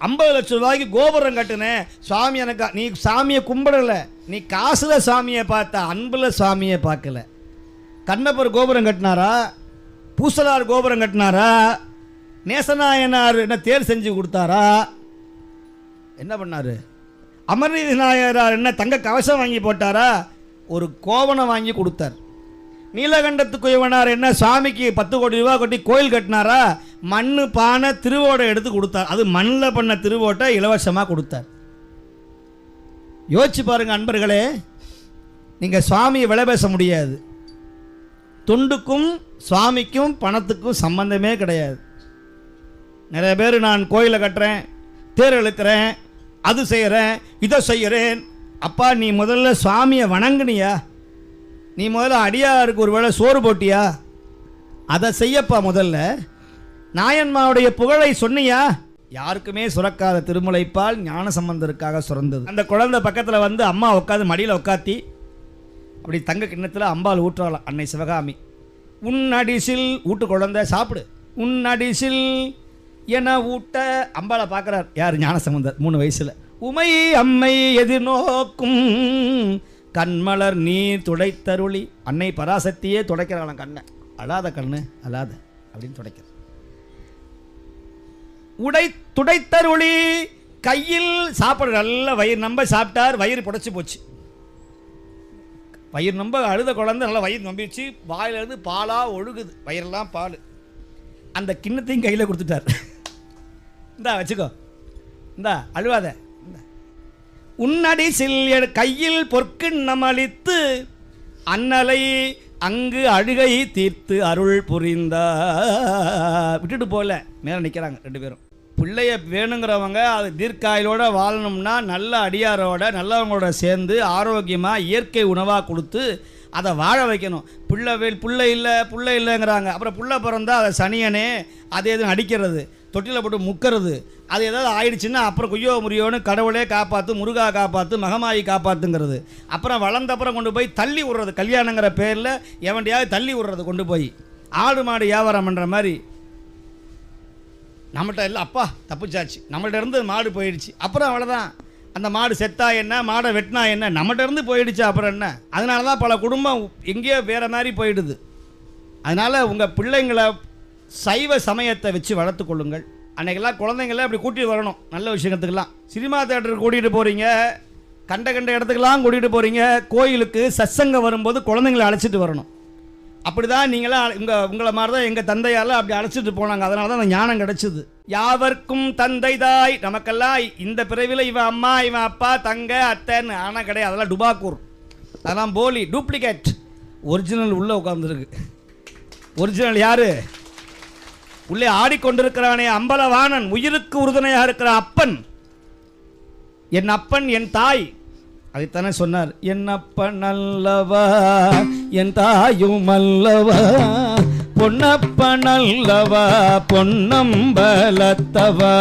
50 லட்சம் ரூபாய்க்கு கோபுரம் கட்டுனேன் சுவாமி. எனக்கு நீ சாமியை கும்பிடலை, நீ காசில் சாமியை பார்த்த, அன்பில் சாமியை பார்க்கல. கண்ணப்பர் கோபுரம் கட்டினாரா, பூசலார் கோபுரம் கட்டினாரா, நேசநாயனார் என்ன தேர் செஞ்சு கொடுத்தாரா, என்ன பண்ணார்? அமர்நீதி நாயனார் என்ன தங்க கவசம் வாங்கி போட்டாரா? ஒரு கோவணம் வாங்கி கொடுத்தார். நீலகண்டத்து குயவனார் என்ன சாமிக்கு 10 கோடி ரூபா கொட்டி கோயில் கட்டினாரா? மண்ணு பானை திருவோட்டை எடுத்து கொடுத்தார். அது மண்ணில் பண்ண திருவோட்டை இலவசமாக கொடுத்தார். யோசிச்சு பாருங்க அன்பர்களே, நீங்கள் சுவாமியை விலை பேச முடியாது. தொண்டுக்கும் சுவாமிக்கும் பணத்துக்கும் சம்பந்தமே கிடையாது. நிறைய பேர் நான் கோயிலை கட்டுறேன், தேர் இழுக்கிறேன், அது செய்கிறேன், இதை செய்கிறேன். அப்பா நீ முதல்ல சுவாமியை வணங்குனியா? நீ முதல்ல அடியாருக்கு ஒரு வேளை சோறு போட்டியா? அதை செய்யப்பா முதல்ல. நாயன்மாவுடைய புகழை சொன்னியா? யாருக்குமே சுரக்காத திருமுலைப்பால் ஞானசம்பந்தருக்காக சுரந்தது. அந்த குழந்தை பக்கத்தில் வந்து அம்மா உட்காந்து மடியில் உட்காத்தி அப்படி தங்க கிண்ணத்தில் அம்பாள் ஊற்றாளாம் அன்னை சிவகாமி. உன்னடிசில் ஊட்டு குழந்தை சாப்பிடு, உன்னடிசில் என ஊட்ட அம்பாளை பார்க்குறார் யார்? ஞானசம்பந்தர் 3 வயசில். உமை அம்மை எதிர்நோக்கும் கண்மலர் நீர் துடைத்தருளி. அன்னை பராசக்தியே துடைக்கிறாளாம் கண்ணை. அழாத கண்ணு அழாத அப்படின்னு துடைக்கிற. துடைத்தருளி கையில் சாப்பிட நல்ல வயிறு நம்ப சாப்பிட்டார். வயிறு புடைச்சி போச்சு. வயிறு நம்ப அழுத குழந்தை நல்லா வயிறு நம்பிச்சு. வாயிலிருந்து பாலாக ஒழுகுது, வயிறெல்லாம் பால். அந்த கிண்ணத்தையும் கையில் கொடுத்துட்டார். இந்தா வச்சுக்கோ, இந்தா அழுவாத. உன்னடி சில் கையில் பொற்கிண்ணம் அளித்து அன்னலை அங்கு அழுகை தீர்த்து அருள் புரிந்தார். விட்டுட்டு போகல, மேலே நிற்கிறாங்க 2 பேரும். பிள்ளைய வேணுங்கிறவங்க அது தீர்க்காயிலோட வாழணும்னா நல்ல அடியாரோட நல்லவங்களோட சேர்ந்து ஆரோக்கியமாக இயற்கை உணவாக கொடுத்து அதை வாழ வைக்கணும். பிள்ளை இல்லைங்கிறாங்க. அப்புறம் புள்ள பிறந்தா அதை சனியனே அது எதுவும் அடிக்கிறது, தொட்டியில் போட்டு முக்கிறது, அது ஏதாவது ஆயிடுச்சுன்னா அப்புறம் குய்யோ முறியோன்னு கடவுளே காப்பாற்று, முருகா காப்பாற்று, மகமாயி காப்பாற்றுங்கிறது. அப்புறம் வளர்ந்தப்புறம் கொண்டு போய் தள்ளி விடுறது, கல்யாணங்கிற பேரில் எவன்டையாவது தள்ளி விடுறது. கொண்டு போய் ஆடு மாடு வியாபாரம் பண்ணுற மாதிரி. நம்மகிட்ட இல்லை, அப்பா தப்புச்சாச்சு, நம்மள்ட்ட இருந்து மாடு போயிடுச்சு, அப்புறம் அவ்வளோதான். அந்த மாடு செத்தா என்ன, மாடை வெட்டினா என்ன, நம்மகிட்ட இருந்து போயிடுச்சு, அப்புறம் என்ன? அதனால தான் பல குடும்பம் எங்கேயோ வேறு மாதிரி போயிடுது. அதனால் உங்கள் பிள்ளைங்களை சைவ சமயத்தை வச்சு வளர்த்து கொள்ளுங்கள். அன்றைக்கெல்லாம் குழந்தைங்கள அப்படி கூட்டிகிட்டு வரணும் நல்ல விஷயத்துக்கெல்லாம். சினிமா தேட்டருக்கு கூட்டிகிட்டு போகிறீங்க, கண்ட இடத்துக்கெல்லாம் கூட்டிகிட்டு போகிறீங்க. கோயிலுக்கு சத்சங்கம் வரும்போது குழந்தைங்களை அழைச்சிட்டு வரணும். அப்படி தான் நீங்களாம் உங்களை மாதிரி தான் எங்கள் தந்தையால் அப்படி அழைச்சிட்டு போனாங்க. அதனால தான் அந்த ஞானம் கிடச்சிது. யாவர்க்கும் தந்தை தாய். நமக்கெல்லாம் இந்த பிறவியில் இவன் அம்மா இவன் அப்பா தங்க அத்தைன்னு ஆனால் கிடையாது. அதெல்லாம் டுபாக்கூர், அதெல்லாம் போலி, டூப்ளிகேட். ஒரிஜினல் உள்ளே உட்காந்துருக்கு. ஒரிஜினல் யார்? உள்ளே ஆடிக்கொண்டிருக்கிறானே அம்பலவாணன், உயிருக்கு உறுதுணையாக இருக்கிற அப்பன். என் அப்பன் என் தாய், அதைத்தானே சொன்னார். என் அப்பன் அல்லவா என் தாயும் அல்லவா, பொன்னப்பன் அல்லவா பொன்னம்பலத்தவா.